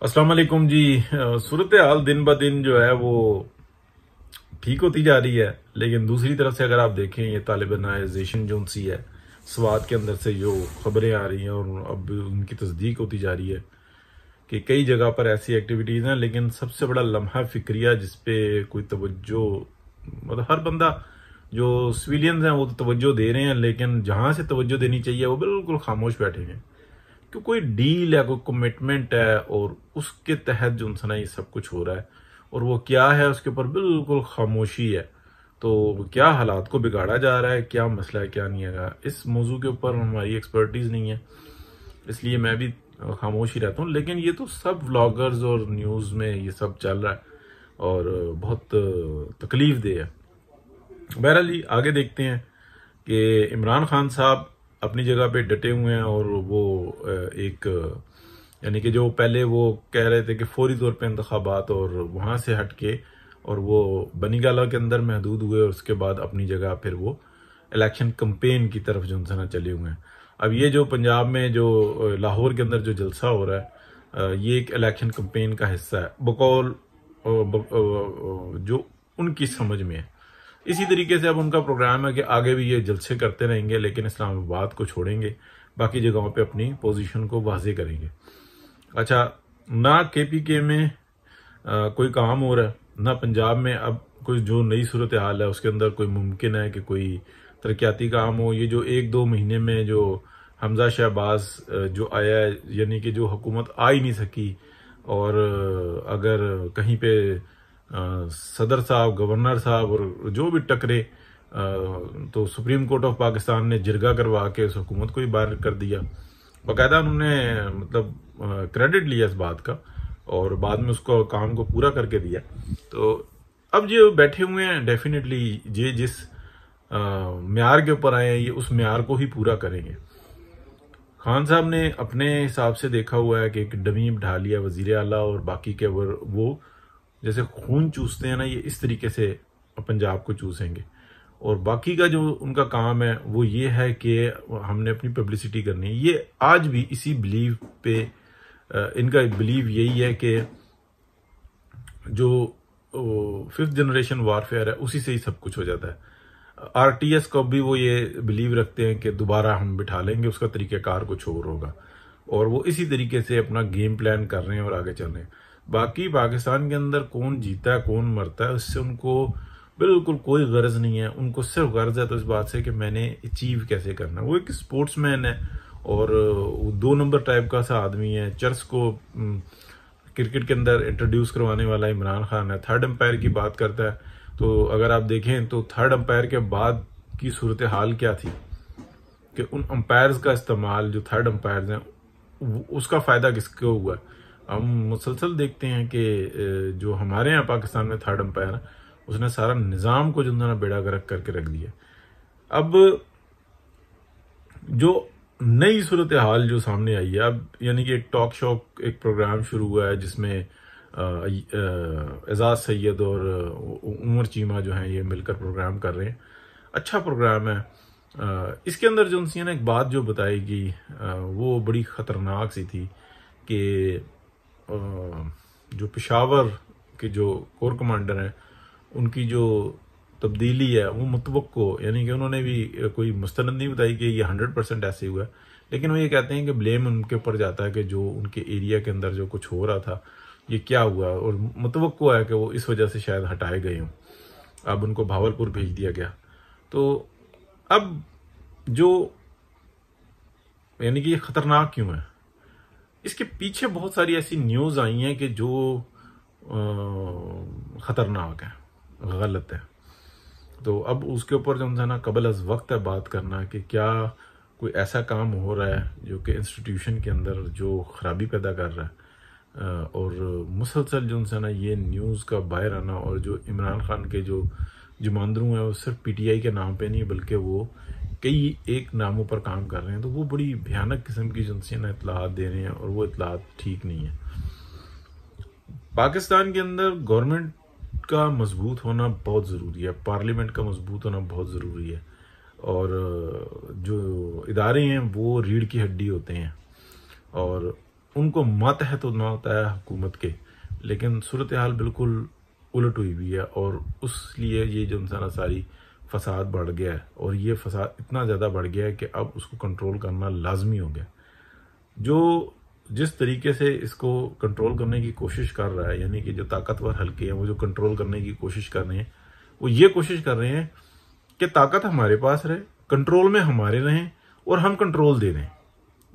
अस्सलाम वालेकुम जी। सूरत हाल दिन ब दिन जो है वो ठीक होती जा रही है, लेकिन दूसरी तरफ से अगर आप देखें ये तालिबानाइजेशन जो सी है, स्वात के अंदर से जो खबरें आ रही हैं और अब उनकी तस्दीक होती जा रही है कि कई जगह पर ऐसी एक्टिविटीज़ हैं, लेकिन सबसे बड़ा लम्हा फिक्रिया जिसपे कोई तवज्जो, मतलब हर बंदा जो सिविलियंस हैं वो तो तवज्जो दे रहे हैं, लेकिन जहाँ से तवज्जो देनी चाहिए वो बिल्कुल खामोश बैठे हैं कि कोई डील है, कोई कमिटमेंट है और उसके तहत जो है ये सब कुछ हो रहा है और वो क्या है उसके ऊपर बिल्कुल खामोशी है। तो क्या हालात को बिगाड़ा जा रहा है, क्या मसला है, क्या नहीं है, इस मौजू के ऊपर हमारी एक्सपर्टीज नहीं है, इसलिए मैं भी खामोश ही रहता हूँ। लेकिन ये तो सब व्लॉगर्स और न्यूज़ में ये सब चल रहा है और बहुत तकलीफ दे है। बहरहाल जी आगे देखते हैं कि इमरान खान साहब अपनी जगह पे डटे हुए हैं और वो एक यानी कि जो पहले वो कह रहे थे कि फौरी तौर पे इंतखाबात, और वहाँ से हट के और वो बनीगाला के अंदर महदूद हुए और उसके बाद अपनी जगह फिर वो इलेक्शन कंपेन की तरफ जो है चले हुए हैं। अब ये जो पंजाब में जो लाहौर के अंदर जो जलसा हो रहा है ये एक इलेक्शन कंपेन का हिस्सा है बकौल जो उनकी समझ में है। इसी तरीके से अब उनका प्रोग्राम है कि आगे भी ये जलसे करते रहेंगे, लेकिन इस्लामाबाद को छोड़ेंगे, बाकी जगहों पे अपनी पोजीशन को वाजे करेंगे। अच्छा, ना केपीके में कोई काम हो रहा है, ना पंजाब में अब कोई जो नई सूरत हाल है उसके अंदर कोई मुमकिन है कि कोई तरक्याती काम हो। ये जो 1-2 महीने में जो हमजा शहबाज जो आया है, यानी कि जो हुकूमत आ ही नहीं सकी, और अगर कहीं पे सदर साहब, गवर्नर साहब और जो भी टकरे तो सुप्रीम कोर्ट ऑफ पाकिस्तान ने जिरगा करवा के उस हुकूमत को ही बाहर कर दिया। बाकायदा उन्होंने मतलब क्रेडिट लिया इस बात का और बाद में उसको काम को पूरा करके दिया। तो अब जो बैठे हुए हैं डेफिनेटली ये जिस म्यार के ऊपर आए हैं ये उस म्यार को ही पूरा करेंगे। खान साहब ने अपने हिसाब से देखा हुआ है कि एक डमी ढा लिया वजीर आला, और बाकी के वो जैसे खून चूसते हैं ना, ये इस तरीके से पंजाब को चूसेंगे। और बाकी का जो उनका काम है वो ये है कि हमने अपनी पब्लिसिटी करनी है। ये आज भी इसी बिलीव पे इनका बिलीव यही है कि जो 5th जनरेशन वारफेयर है उसी से ही सब कुछ हो जाता है। आरटीएस को भी वो ये बिलीव रखते हैं कि दोबारा हम बिठा लेंगे, उसका तरीक़ेकार कुछ और होगा, और वो इसी तरीके से अपना गेम प्लान कर रहे हैं और आगे चल रहे हैं। बाकी पाकिस्तान के अंदर कौन जीता है कौन मरता है उससे उनको बिल्कुल कोई गर्ज नहीं है। उनको सिर्फ गर्ज है तो इस बात से कि मैंने अचीव कैसे करना। वो एक स्पोर्ट्समैन है और 2 नंबर टाइप का सा आदमी है। चर्च को क्रिकेट के अंदर इंट्रोड्यूस करवाने वाला इमरान खान है। 3rd अंपायर की बात करता है, तो अगर आप देखें तो 3rd अंपायर के बाद की सूरत हाल क्या थी कि उन अंपायर्स का इस्तेमाल, जो 3rd अंपायर्स हैं, उसका फ़ायदा किसको हुआ। हम मुसलसल देखते हैं कि जो हमारे यहाँ पाकिस्तान में 3rd अंपायर है उसने सारा निज़ाम को जो ना बेड़ा गर्क करके रख दिया। अब जो नई सूरत हाल जो सामने आई है, अब यानी कि एक टॉक शो, एक प्रोग्राम शुरू हुआ है जिसमें एजाज सैयद और उमर चीमा जो हैं ये मिलकर प्रोग्राम कर रहे हैं। अच्छा प्रोग्राम है। इसके अंदर जो उनसे ना एक बात जो बताई गई वो बड़ी ख़तरनाक सी थी कि जो पेशावर के जो कोर कमांडर हैं उनकी जो तब्दीली है वो मुतवक्को, यानी कि उन्होंने भी कोई मुस्तनद नहीं बताई कि ये 100% ऐसे हुआ, लेकिन वो ये कहते हैं कि ब्लेम उनके ऊपर जाता है कि जो उनके एरिया के अंदर जो कुछ हो रहा था ये क्या हुआ, और मुतवक्को है कि वो इस वजह से शायद हटाए गए हों। अब उनको भावलपुर भेज दिया गया। तो अब जो यानी कि ये खतरनाक क्यों है, इसके पीछे बहुत सारी ऐसी न्यूज़ आई हैं कि जो खतरनाक है, गलत है। तो अब उसके ऊपर जो है ना कबल अज वक्त है बात करना कि क्या कोई ऐसा काम हो रहा है जो कि इंस्टीट्यूशन के अंदर जो खराबी पैदा कर रहा है, और मुसलसल जो है ना ये न्यूज़ का बाहर आना, और जो इमरान खान के जो जुमानदरू हैं वो सिर्फ पीटीआई के नाम पे नहीं बल्कि वो कई एक नामों पर काम कर रहे हैं। तो वो बड़ी भयानक किस्म की जो ना इतलात दे रहे हैं और वो इतलात ठीक नहीं है। पाकिस्तान के अंदर गवर्नमेंट का मजबूत होना बहुत ज़रूरी है, पार्लियामेंट का मजबूत होना बहुत ज़रूरी है, और जो इदारे हैं वो रीढ़ की हड्डी होते हैं। और उनको मातहत होना होता है हुकूमत के, लेकिन सूरत हाल बिल्कुल उलट हुई हुई है और उस लिए ये जो इंसान सारी फसाद बढ़ गया है और ये फसाद इतना ज़्यादा बढ़ गया है कि अब उसको कंट्रोल करना लाजमी हो गया। जो जिस तरीके से इसको कंट्रोल करने की कोशिश कर रहा है, यानी कि जो ताकतवर हल्के हैं वो जो कंट्रोल करने की कोशिश कर रहे हैं, वो ये कोशिश कर रहे हैं कि ताकत हमारे पास रहे, कंट्रोल में हमारे रहें और हम कंट्रोल दे दें।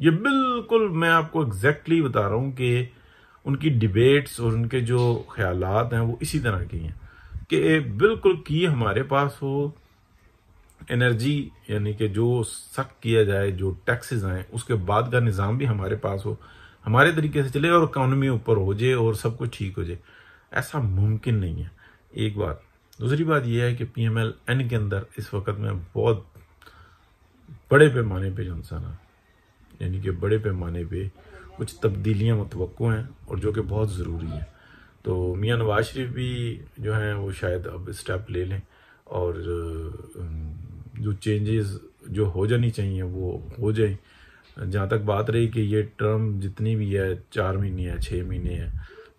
ये बिल्कुल मैं आपको एग्जैक्टली बता रहा हूं कि उनकी डिबेट्स और उनके जो ख्यालात हैं वो इसी तरह की हैं कि बिल्कुल की हमारे पास हो एनर्जी, यानी कि जो सख्त किया जाए, जो टैक्सेस आए उसके बाद का निज़ाम भी हमारे पास हो, हमारे तरीके से चले और इकॉनमी ऊपर हो जाए और सब कुछ ठीक हो जाए। ऐसा मुमकिन नहीं है, एक बात। दूसरी बात यह है कि PMLN के अंदर इस वक्त में बहुत बड़े पैमाने पे जो इंसान, यानी कि बड़े पैमाने पे कुछ तब्दीलियाँ मुतवक्को हैं और जो कि बहुत ज़रूरी है। तो मियाँ नवाज शरीफ भी जो हैं वो शायद अब स्टेप ले लें और जो चेंजेस जो हो जानी चाहिए वो हो जाए। जहाँ तक बात रही कि ये टर्म जितनी भी है 4 महीने है, 6 महीने है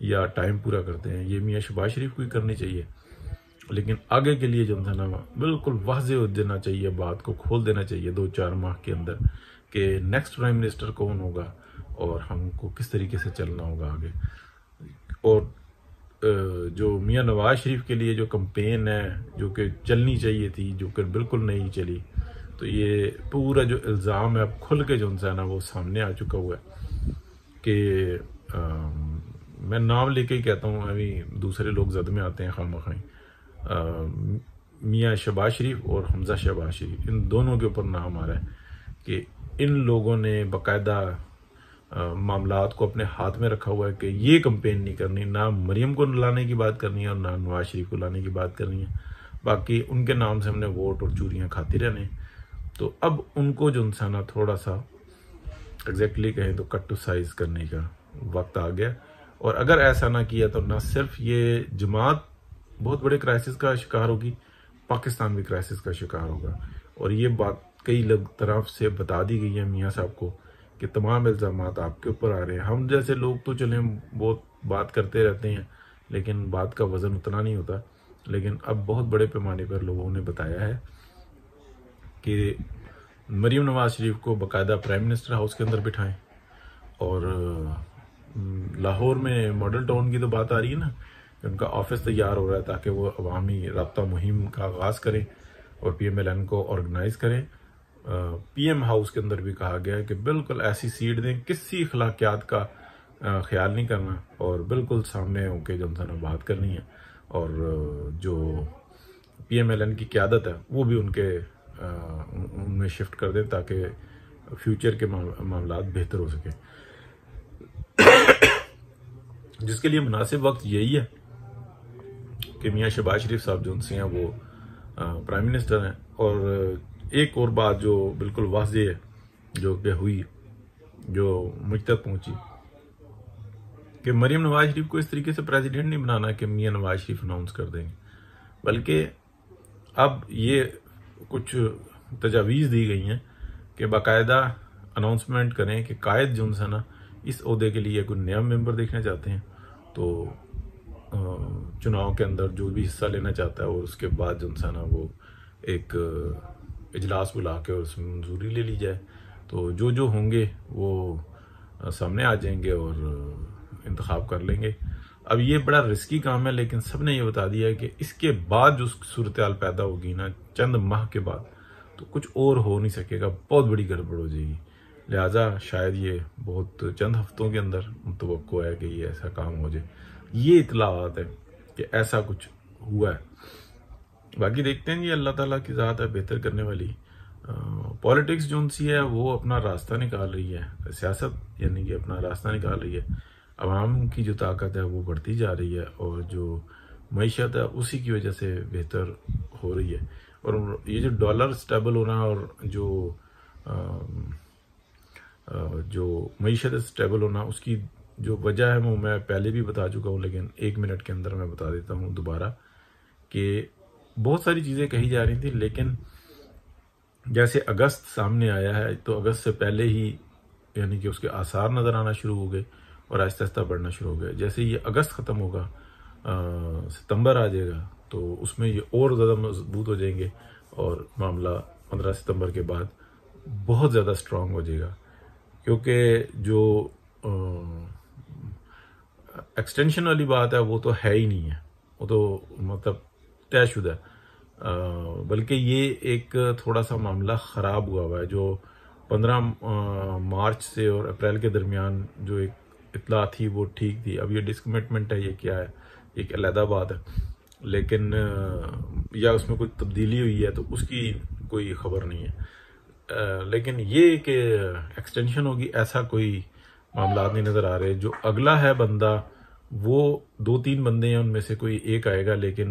या टाइम पूरा करते हैं, ये मियाँ शहबाज शरीफ को ही करनी चाहिए, लेकिन आगे के लिए जो है बिल्कुल वाज़ेह हो देना चाहिए, बात को खोल देना चाहिए 2-4 माह के अंदर कि नेक्स्ट प्राइम मिनिस्टर कौन होगा और हमको किस तरीके से चलना होगा आगे। और जो मियाँ नवाज शरीफ के लिए जो कैंपेन है जो कि चलनी चाहिए थी, जो कि बिल्कुल नहीं चली, तो ये पूरा जो इल्ज़ाम है अब खुल के जो है ना वो सामने आ चुका हुआ है कि मैं नाम लेके ही कहता हूँ, अभी दूसरे लोग जद में आते हैं खामखाई। मियाँ शहबाज शरीफ और हमजा शहबाज शरीफ, इन दोनों के ऊपर नाम आ रहा है कि इन लोगों ने बाकायदा मामलात को अपने हाथ में रखा हुआ है कि ये कंपेन नहीं करनी, ना मरियम को लाने की बात करनी है और ना नवाज शरीफ को लाने की बात करनी है, बाकी उनके नाम से हमने वोट और चूरियाँ खाते रहने। तो अब उनको जो इंसान थोड़ा सा एग्जैक्टली कहें तो कट टू साइज करने का वक्त आ गया। और अगर ऐसा ना किया तो ना सिर्फ ये जमात बहुत बड़े क्राइसिस का शिकार होगी, पाकिस्तान भी क्राइसिस का शिकार होगा। और ये बात कई तरफ से बता दी गई है मियाँ साहब को कि तमाम इल्ज़ाम आपके ऊपर आ रहे हैं। हम जैसे लोग तो चले बहुत बात करते रहते हैं, लेकिन बात का वज़न उतना नहीं होता। लेकिन अब बहुत बड़े पैमाने पर लोगों ने बताया है कि मरीम नवाज शरीफ को बाकायदा प्राइम मिनिस्टर हाउस के अंदर बिठाएं। और लाहौर में मॉडल टाउन की तो बात आ रही है ना, उनका ऑफिस तैयार हो रहा है ताकि वो अवामी राब्ता मुहिम का आगाज़ करें और PMLN को ऑर्गेनाइज करें। PM हाउस के अंदर भी कहा गया है कि बिल्कुल ऐसी सीट दें, किसी अखलाकियात का ख्याल नहीं करना और बिल्कुल सामने होकर जो उनसे बात करनी है। और जो PMLN की क़यादत है वो भी उनमें शिफ्ट कर दें ताकि फ्यूचर के मामलात बेहतर हो सके। जिसके लिए मुनासिब वक्त यही है कि मियाँ शहबाज शरीफ साहब जो उनसे हैं वो प्राइम मिनिस्टर हैं। और एक और बात जो बिल्कुल वाज़ेह है जो कि हुई, जो मुझ तक पहुंची, कि मरीम नवाज शरीफ को इस तरीके से प्रेसिडेंट नहीं बनाना कि मियाँ नवाज शरीफ अनाउंस कर देंगे, बल्कि अब ये कुछ तजावीज़ दी गई हैं कि बाकायदा अनाउंसमेंट करें कि कायद जो है ना इस ओहदे के लिए कोई नया मेंबर देखना चाहते हैं तो चुनाव के अंदर जो भी हिस्सा लेना चाहता है और उसके बाद जो है ना वो एक इजलास बुला के और उसमें मंजूरी ले ली जाए। तो जो होंगे वो सामने आ जाएंगे और इंतखाब कर लेंगे। अब ये बड़ा रिस्की काम है, लेकिन सब ने ये बता दिया है कि इसके बाद जो सूरत हाल पैदा होगी ना चंद माह के बाद, तो कुछ और हो नहीं सकेगा, बहुत बड़ी गड़बड़ हो जाएगी। लिहाजा शायद ये बहुत चंद हफ्तों के अंदर मुतवक्को है कि ये ऐसा काम हो जाए। ये इतलात है कि ऐसा कुछ हुआ है। बाकी देखते हैं, ये अल्लाह ताला की ज़ात है बेहतर करने वाली। पॉलिटिक्स जो सी है वो अपना रास्ता निकाल रही है, सियासत यानी कि अपना रास्ता निकाल रही है। अवाम की जो ताकत है वो बढ़ती जा रही है और जो मईशत है उसी की वजह से बेहतर हो रही है। और ये जो डॉलर स्टेबल होना और जो मईशत स्टेबल होना उसकी जो वजह है वो मैं पहले भी बता चुका हूँ, लेकिन 1 मिनट के अंदर मैं बता देता हूँ दोबारा कि बहुत सारी चीज़ें कही जा रही थी, लेकिन जैसे अगस्त सामने आया है तो अगस्त से पहले ही यानी कि उसके आसार नज़र आना शुरू हो गए और आहिस्ता आहिस्ता बढ़ना शुरू हो गया। जैसे ये अगस्त ख़त्म होगा, सितंबर आ जाएगा, तो उसमें ये और ज़्यादा मजबूत हो जाएंगे और मामला 15 सितंबर के बाद बहुत ज़्यादा स्ट्रांग हो जाएगा, क्योंकि जो एक्सटेंशन वाली बात है वो तो है ही नहीं है, वो तो मतलब तयशुदा है। बल्कि ये एक थोड़ा सा मामला ख़राब हुआ है। जो 15 मार्च से और अप्रैल के दरमियान जो एक इतला थी वो ठीक थी। अब ये डिसकमिटमेंट है, ये क्या है, एक अलहदा बात है, लेकिन या उसमें कोई तब्दीली हुई है तो उसकी कोई खबर नहीं है। लेकिन ये कि एक्सटेंशन होगी ऐसा कोई मामला नहीं नज़र आ रहे। जो अगला है बंदा, वो 2-3 बंदे हैं, उनमें से कोई एक आएगा, लेकिन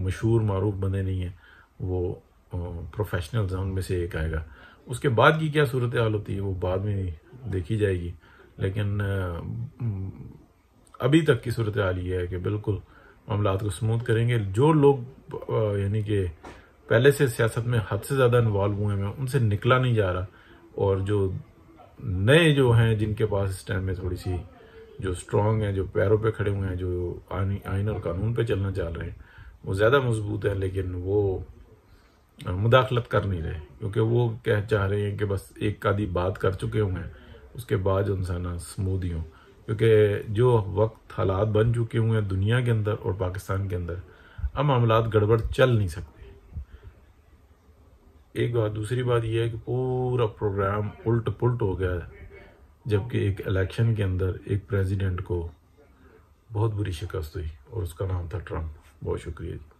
मशहूर मारूफ बंदे नहीं है, वो प्रोफेशनल्स हैं, उनमें से एक आएगा। उसके बाद की क्या सूरत हाल होती है वो बाद में देखी जाएगी, लेकिन अभी तक की सूरत हाल ये है कि बिल्कुल मामलात को स्मूथ करेंगे। जो लोग यानी कि पहले से सियासत में हद से ज़्यादा इन्वॉल्व हुए हैं उनसे निकला नहीं जा रहा, और जो नए जो हैं जिनके पास इस टाइम में थोड़ी सी जो स्ट्रांग हैं, जो पैरों पे खड़े हुए हैं, जो आइन और कानून पे चलना चाह रहे हैं, वो ज़्यादा मजबूत है, लेकिन वो मुदाखलत कर नहीं रहे, क्योंकि वो कह चाह रहे हैं कि बस एक आधी बात कर चुके हुए हैं, उसके बाद इंसान स्मूथ ही हों, क्योंकि जो वक्त हालात बन चुके हुए हैं दुनिया के अंदर और पाकिस्तान के अंदर, अब मामलात गड़बड़ चल नहीं सकते। एक बात, दूसरी बात यह है कि पूरा प्रोग्राम उल्ट पुल्ट हो गया है, जबकि एक इलेक्शन के अंदर एक प्रेसिडेंट को बहुत बुरी शिकस्त हुई और उसका नाम था ट्रंप। बहुत शुक्रिया जी।